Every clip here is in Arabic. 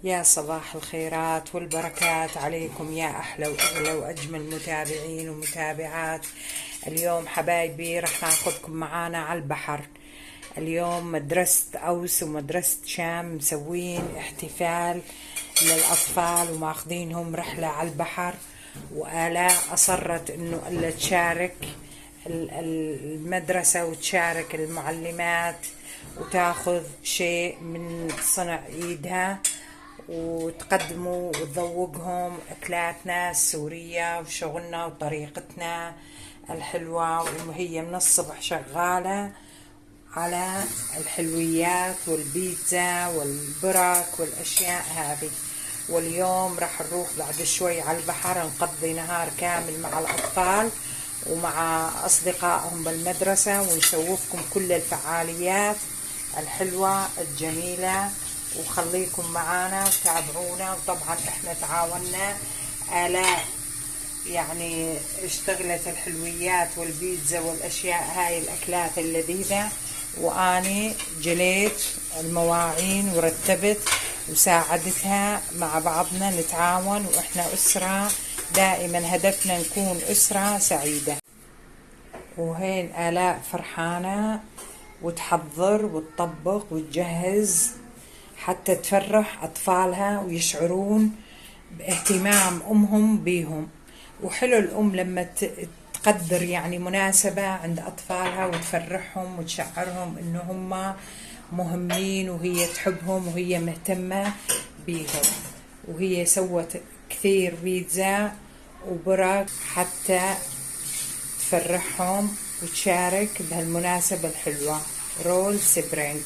يا صباح الخيرات والبركات عليكم يا أحلى وأغلى وأجمل متابعين ومتابعات. اليوم حبايبي رح ناخدكم معانا على البحر. اليوم مدرسة أوس ومدرسة شام مسوين احتفال للأطفال وماخذينهم رحلة على البحر، وآلاء أصرت إنه ألا تشارك المدرسة وتشارك المعلمات وتاخذ شيء من صنع ايدها وتقدموا وتذوقهم أكلاتنا السورية وشغلنا وطريقتنا الحلوة. وهي من الصبح شغالة على الحلويات والبيتزا والبرك والأشياء هذه. واليوم راح نروح بعد شوي على البحر نقضي نهار كامل مع الأطفال ومع أصدقائهم بالمدرسة ونشوفكم كل الفعاليات الحلوة الجميلة، وخليكم معانا وتابعونا. وطبعا احنا تعاوننا، آلاء يعني اشتغلت الحلويات والبيتزا والاشياء هاي الاكلات اللذيذة، واني جليت المواعين ورتبت وساعدتها. مع بعضنا نتعاون واحنا اسرة، دائما هدفنا نكون اسرة سعيدة. وهين آلاء فرحانة وتحضر وتطبق وتجهز حتى تفرح أطفالها ويشعرون باهتمام أمهم بيهم. وحلو الأم لما تقدر يعني مناسبة عند أطفالها وتفرحهم وتشعرهم إنه هم مهمين وهي تحبهم وهي مهتمة بيهم. وهي سوت كثير بيتزا وبرك حتى تفرحهم وتشارك بهالمناسبة الحلوة. رول سبرينج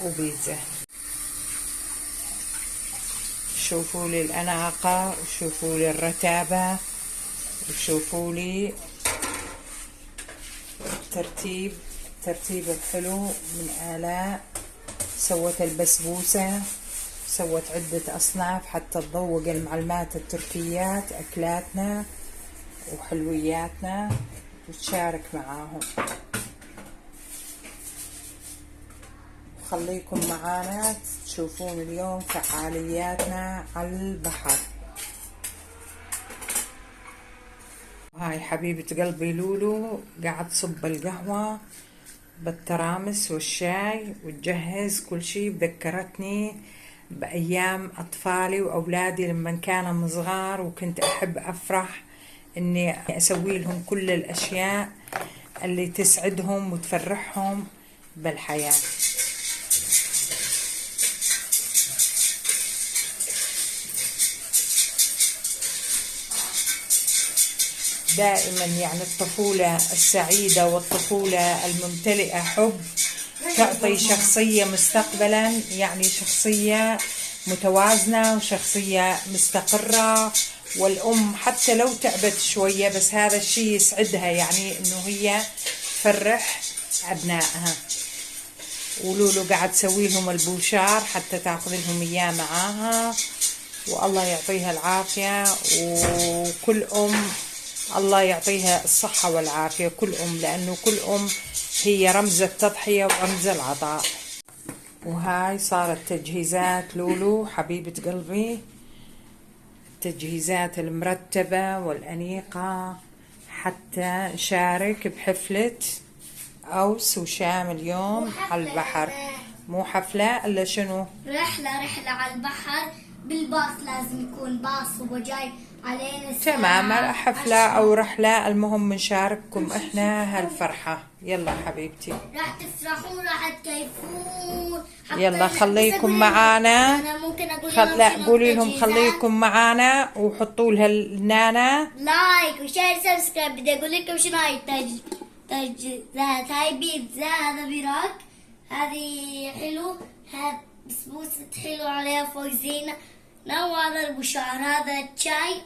وبيتزا. شوفوا لي الأناقة وشوفوا لي الرتابة وشوفوا لي الترتيب الحلو من آلاء. سوت البسبوسة، سوت عدة أصناف حتى تذوق المعلمات التركيات أكلاتنا وحلوياتنا وتشارك معاهم. خليكم معانا تشوفون اليوم فعالياتنا على البحر. هاي حبيبة قلبي لولو قاعد تصب القهوة بالترامس والشاي وتجهز كل شي. بذكرتني بأيام أطفالي وأولادي لما كانوا صغار، وكنت أحب أفرح إني أسوي لهم كل الأشياء اللي تسعدهم وتفرحهم بالحياة. دائما يعني الطفولة السعيدة والطفولة الممتلئة حب تعطي شخصية مستقبلا، يعني شخصية متوازنة وشخصية مستقرة. والأم حتى لو تعبت شوية بس هذا الشيء يسعدها، يعني إنه هي تفرح أبنائها. ولولو قاعد تسوي لهم البوشار حتى تاخذ لهم إياه معاها. والله يعطيها العافية، وكل أم الله يعطيها الصحة والعافية، كل أم، لأنه كل أم هي رمز التضحية ورمز العطاء. وهاي صارت تجهيزات لولو حبيبة قلبي، التجهيزات المرتبة والأنيقة حتى نشارك بحفلة أوس وشام اليوم على البحر. مو حفلة إلا شنو؟ رحلة على البحر بالباص، لازم يكون باص هو جاي علينا. تمام، حفلة أو رحلة، المهم نشارككم إحنا هالفرحة. يلا حبيبتي راح تفرحون راح تكيفون. يلا خليكم معانا. أنا ممكن أقول لهم لا قولي لهم خليكم معانا وحطوا لها النانا لايك وشير سبسكرايب. بدي أقول لكم شنو هاي تجهيزات. هاي بيتزا، هذا براك، هذه حلو، هذا بسبوسة حلو عليها فوق زينة، وهذا البشار، هذا الشاي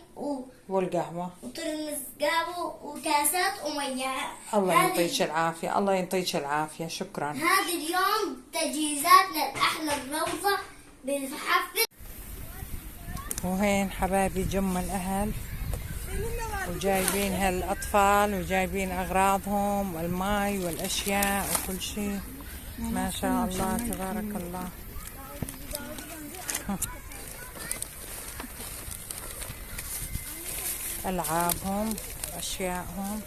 والقهوة وترمس قهوة وكاسات ومية. الله يعطيك العافية، الله يعطيك العافية، شكرا. هذا اليوم تجهيزاتنا الأحلى الروضة بالحفل. وهين حبايبي جم الأهل وجايبين هالأطفال وجايبين أغراضهم والماي والأشياء وكل شيء. ما شاء الله تبارك الله. ألعابهم، أشيائهم.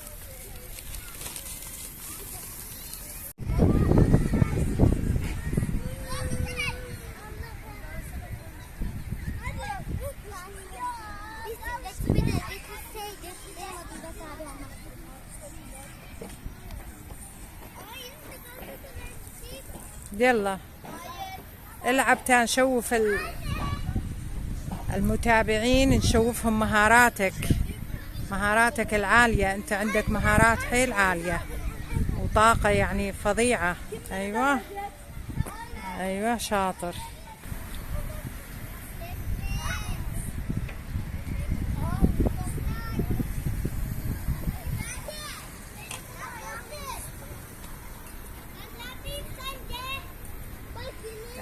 يلا العب تنشوف المتابعين، نشوفهم مهاراتك العالية. انت عندك مهارات حيل عالية وطاقة يعني فظيعة. ايوه شاطر.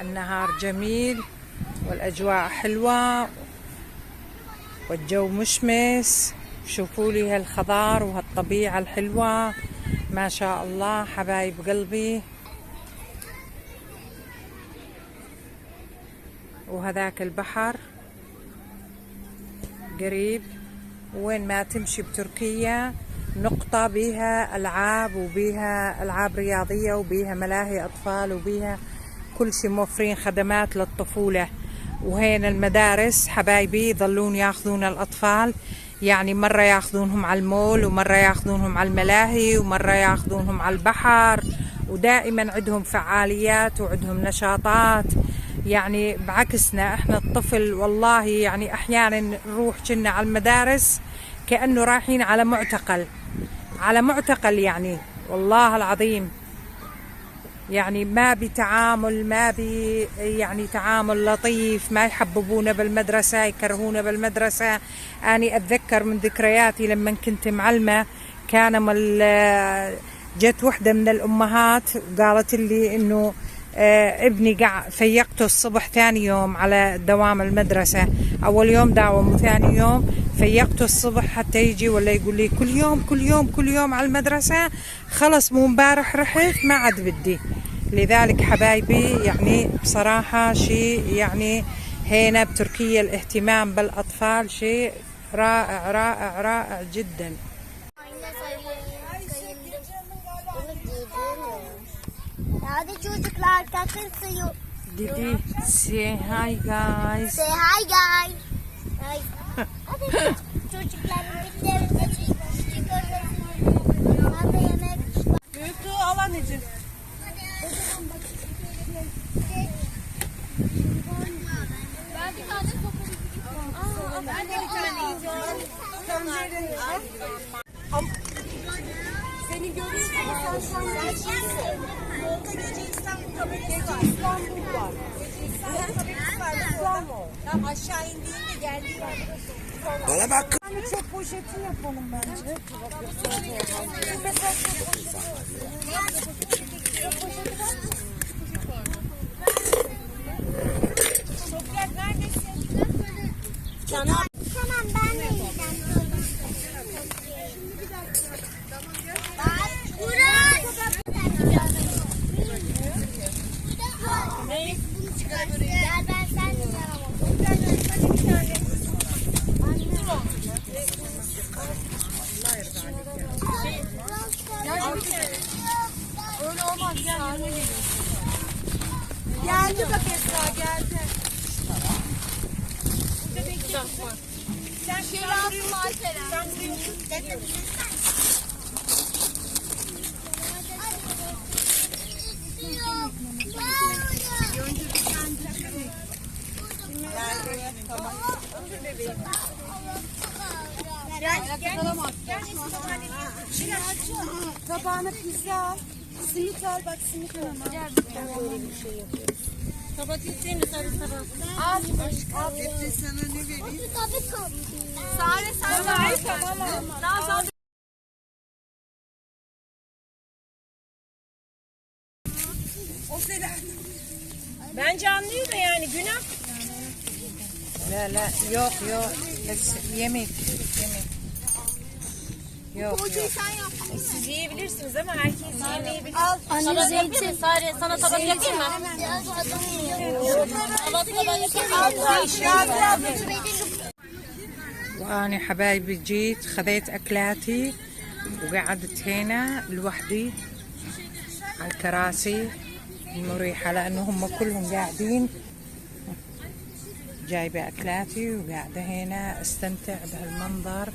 النهار جميل والأجواء حلوة والجو مشمس. شوفوا لي هالخضار وهالطبيعة الحلوة، ما شاء الله حبايب قلبي. وهذاك البحر قريب. وين ما تمشي بتركيا نقطة بيها ألعاب، وبيها ألعاب رياضية، وبيها ملاهي أطفال، وبيها كل شيء، موفرين خدمات للطفولة. وهنا المدارس حبايبي يظلون ياخذون الأطفال، يعني مرة ياخذونهم على المول، ومرة ياخذونهم على الملاهي، ومرة ياخذونهم على البحر، ودائما عندهم فعاليات وعندهم نشاطات. يعني بعكسنا احنا الطفل والله يعني احيانا نروح كنا على المدارس كأنه رايحين على معتقل يعني والله العظيم. يعني ما بي يعني تعامل لطيف، ما يحببونا بالمدرسة، يكرهونا بالمدرسة. أنا أتذكر من ذكرياتي لما كنت معلمة، كان جت وحدة من الأمهات وقالت لي إنه ابني فيقته الصبح ثاني يوم على دوام المدرسة. أول يوم داوم وثاني يوم فيقته الصبح حتى يجي، ولا يقول لي كل يوم على المدرسة. خلص مو مبارح رحت ما عاد بدي. لذلك حبايبي يعني بصراحة شيء يعني هنا بتركيا الاهتمام بالأطفال şiء رائع رائع رائع جدا. Hadi çocuklar kalkın suyu. Didi, say hi guys. Say hi guys. Hadi çocukların evinde çıkıyorlar. Ben de yemek. Büyüklüğü al anneciğim. Ben bir tane topu. Ben de bir tane yiyeceğim. Seni görüyorsun sen şu an yolda gece İstanbul var. İstanbul. Tam aşağı indiğinde geldiği yerde. Bana bak. Çok poşeti yapalım bence. Toprak neredesin? Tamam ben de yiyeceğim. Burak. Gel ben sen de Öyle olmaz. Geldi bak Esra geldi. Burada bekle. Sen şey lazım Alperen. Tabağına pizza al. Simit al bak simit al. Böyle bir şey yapıyoruz. Tabak isteyeyim mi sarı tabak? Al. Al. Sana ne vereyim? Sare tamam. Daha sonra o sefer. Bence anlıyor da yani günah. لا yok. بس yemek. Yok yok. Siz yiyebilirsiniz ama herkes yiyemeyebilir. Anne zeytin. Sana tabak yapayım mı? وأنا حبايبي جيت خذيت أكلاتي وقعدت هنا لوحدي على الكراسي المريحة لأنه هم كلهم قاعدين. جايبة أكلاتي وقاعدة هنا استمتع بهالمنظر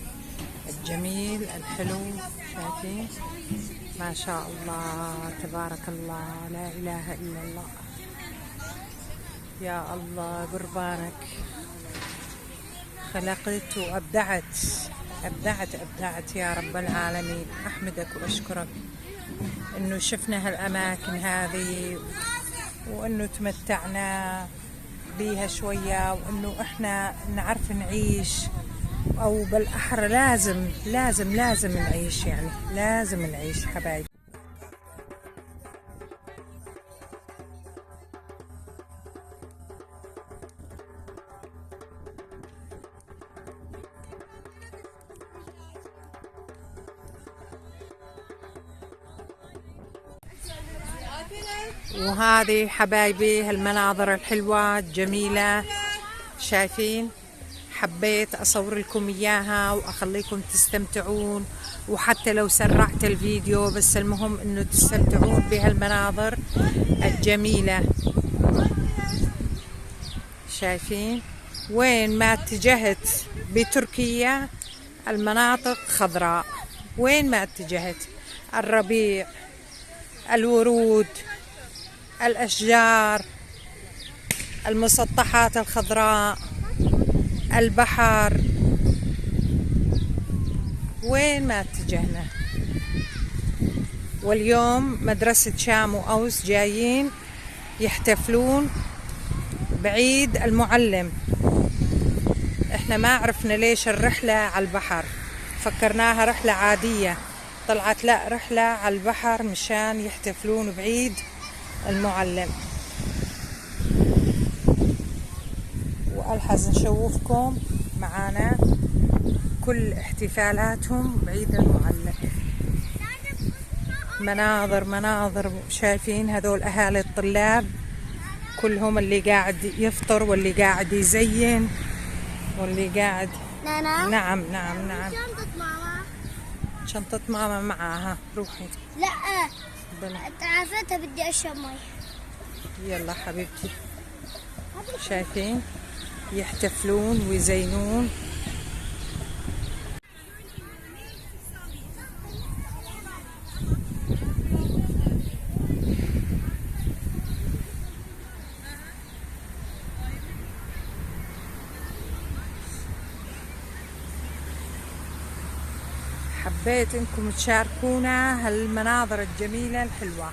الجميل الحلو. شايفين ما شاء الله تبارك الله لا إله إلا الله. يا الله قربانك خلقت وأبدعت أبدعت يا رب العالمين. أحمدك وأشكرك إنه شفنا هالأماكن هذه وإنه تمتعنا بيها شوية وإنه إحنا نعرف نعيش، أو بالأحرى لازم نعيش، يعني لازم نعيش حبايبي. وهذه حبايبي هالمناظر الحلوة الجميلة شايفين. حبيت أصور لكم إياها وأخليكم تستمتعون، وحتى لو سرعت الفيديو بس المهم إنه تستمتعون بهالمناظر الجميلة. شايفين وين ما اتجهت بتركيا المناطق خضراء، وين ما اتجهت الربيع، الورود، الأشجار، المسطحات الخضراء، البحر، وين ما اتجهنا. واليوم مدرسة شام وأوس جايين يحتفلون بعيد المعلم. احنا ما عرفنا ليش الرحلة على البحر، فكرناها رحلة عادية، طلعت لا رحلة على البحر مشان يحتفلون بعيد المعلم. والحظ نشوفكم معانا كل احتفالاتهم بعيد المعلم. مناظر شايفين هذول أهالي الطلاب كلهم، اللي قاعد يفطر واللي قاعد يزين واللي قاعد. نعم شنطة ماما. شنطة ماما معاها. روحي. لا بلا. عرفتها بدي اشرب مي. يلا حبيبتي. شايفين يحتفلون ويزينون. حبيت انكم تشاركونا هالمناظر الجميلة الحلوة.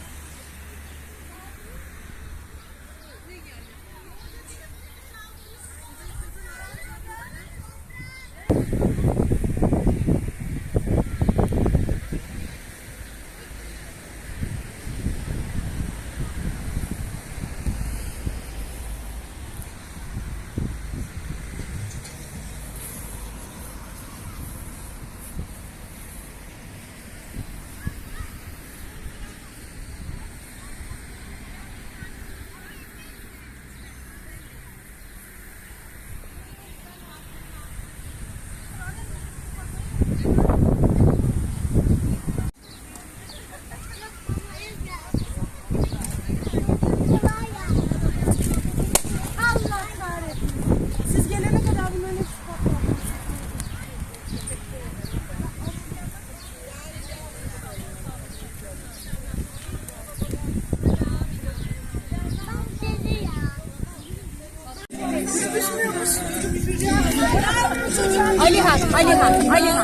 Alihan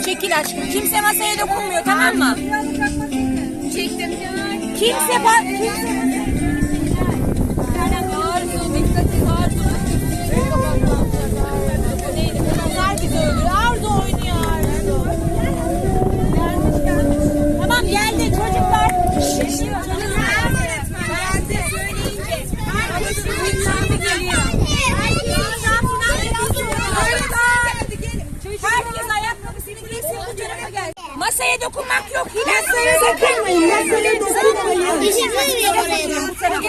çekil aşkım. Kimse masaya dokunmuyor, tamam mı? Çektim. Kimse Arzu oynuyor. Tamam geldi çocuklar. Herkes ayakkabısını giysin. Masaya dokunmak yok. Yine masaya dokunmayın. Masaya dokunmayın. Teşekkür ederim oraya.